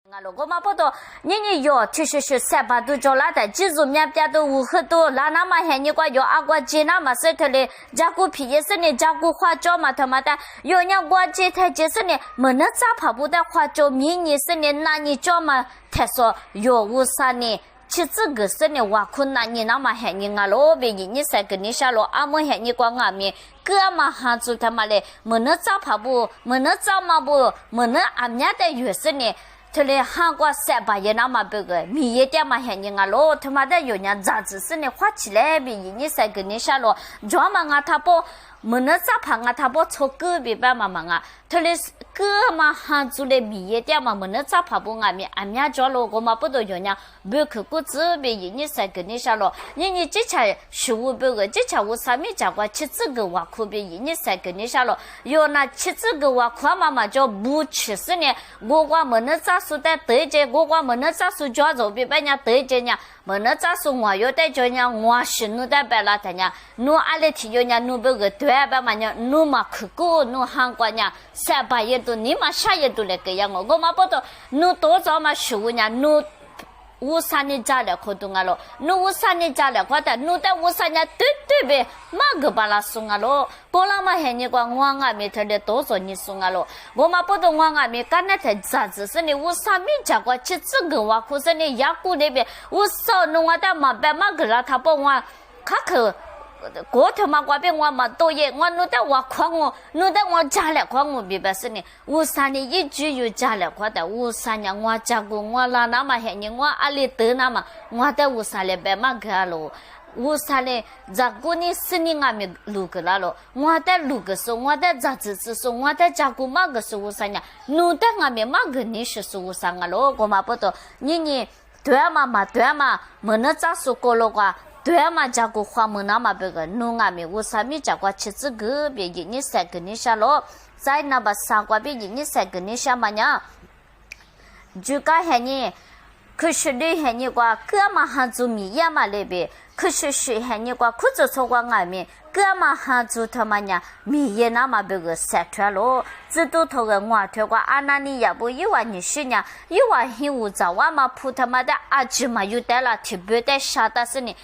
我嘛不懂，你有就是三百多招来的，技术面别都五很多，那么还你个有阿个接那么是他的，加固皮也是你加固花椒嘛他妈的，有人我接他就是你，没能咋跑不的花椒，明年是你那你叫嘛，他说有无啥呢？其实个是呢，我困难你那么还你啊罗别你三个你下罗阿么还你光阿面，哥嘛哈住他妈的，没能咋跑不，没能咋嘛不，没能阿面的有是呢。这里韩国300也那么别个，米一点嘛还你啊罗，他妈的有人咋子是呢花起来比你三个你下罗，专门啊他不。没能咋盘啊，他不抽个别办嘛嘛啊，他嘞个嘛哈做嘞米一点嘛，没能咋盘不俺们家了，我嘛不都有呢，不去过这边你三个你下了，你这才15百个，这才我上面讲过7个我可别你三个你下了，有那7个我看嘛嘛叫不吃是呢，我没能咋说的得着，我没能咋说叫做别把人家得着呢。没能咋说我有的叫人我是弄的白了的呢，弄阿里提有人弄别个对吧嘛呢，弄嘛去过弄韩国呢，300也都你嘛啥也都来个样我嘛不懂，弄多少嘛15年弄。53年家了可懂啊咯，侬53年家了，快点，侬在53年对呗，马个把拉送啊咯，不然嘛还你个我阿妹他的多少你送啊咯，我嘛不懂我阿妹干那才咋子是你53年家个7个我可是你牙骨那边，我少弄我的马白马个啦，他帮我卡克。过头嘛，我比我嘛多耶，我弄得我夸我，弄得我家来夸我，明白是呢？53年一句又家来夸的，53年我家过我拉那么黑呢，我阿里得那么，我在53年白嘛个咯，53年咋过呢？4年俺们录个啦咯，我在录个时候，我在咋子子时候，我在家过嘛个是53年，弄得俺们嘛个你是53个咯，我嘛不懂，你对嘛，没能咋说过了个。对嘛，家个花木那么别个，弄俺们53米家个7个别你3个你下咯，在那把3个别你3个你下嘛呢？就讲还你，可是你还你个干嘛还做米呀嘛那边？可是还你个裤子穿过俺们，干嘛还做他妈呢？米也那么别个晒出来咯，这都头个我头个阿那你也不一万你是呢，一万黑五早晚嘛铺他妈的阿舅嘛有带了，特别带啥的是呢？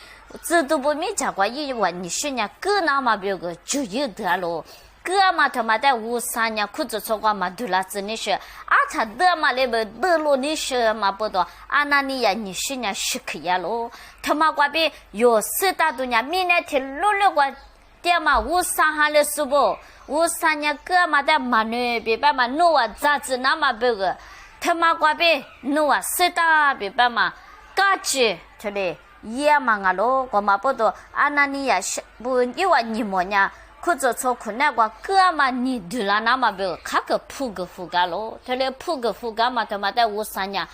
这都不没讲过一万你是呢，个那么别个就有得咯。个嘛他妈的53年裤子穿过嘛对了，真的是啊，他得嘛那边得了你是嘛不多，啊那你呀你是呢是可以咯，他妈瓜边有4大多年，明年天6个点嘛53还了是不？53年个嘛的嘛呢，别把嘛弄啊咋子那么别个，他妈瓜边弄啊4大别把嘛，嘎子这里。也嘛啊咯，我嘛不多，啊那你也是不一万你么呢？可做错困难个个嘛你对了那么别卡个铺个覆盖咯，他来铺个覆盖嘛他妈的53年，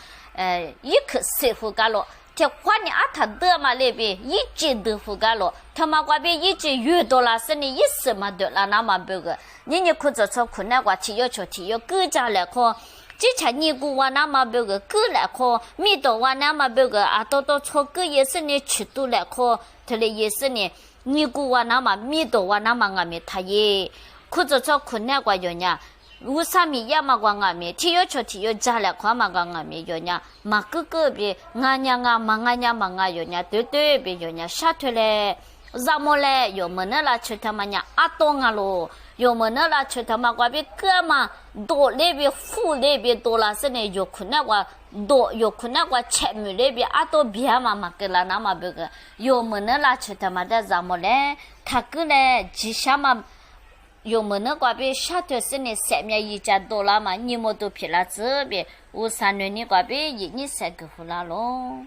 一颗水覆盖咯，这花呢啊他得嘛那边一季都覆盖咯，他妈那边一季越多了是你一时嘛对了那么别个，你可做错困难个提要各家来看。之前你姑我那么别个过来看，米多我那么别个啊，多错个也是你吃多来看，他嘞也是呢，你姑我那么米多我那么俺们他也，可做错困难个有呢，53米也嘛个俺们，提要家来看嘛个俺们有呢，嘛个别俺娘啊嘛有呢，对别有呢，啥头嘞。怎么嘞？有么那啦？吃他妈呀，阿东啊喽！有么那啦？吃他妈瓜比哥嘛多那边富那边多了是呢，有可能话多，有可能话前面那边阿多别嘛个啦那么别个，有么那啦？吃他妈的怎么嘞？他个嘞，吉祥嘛，有么那瓜比下头是呢，3面一家多了嘛，你么都撇了这边，53年你瓜比1年3个户啦喽。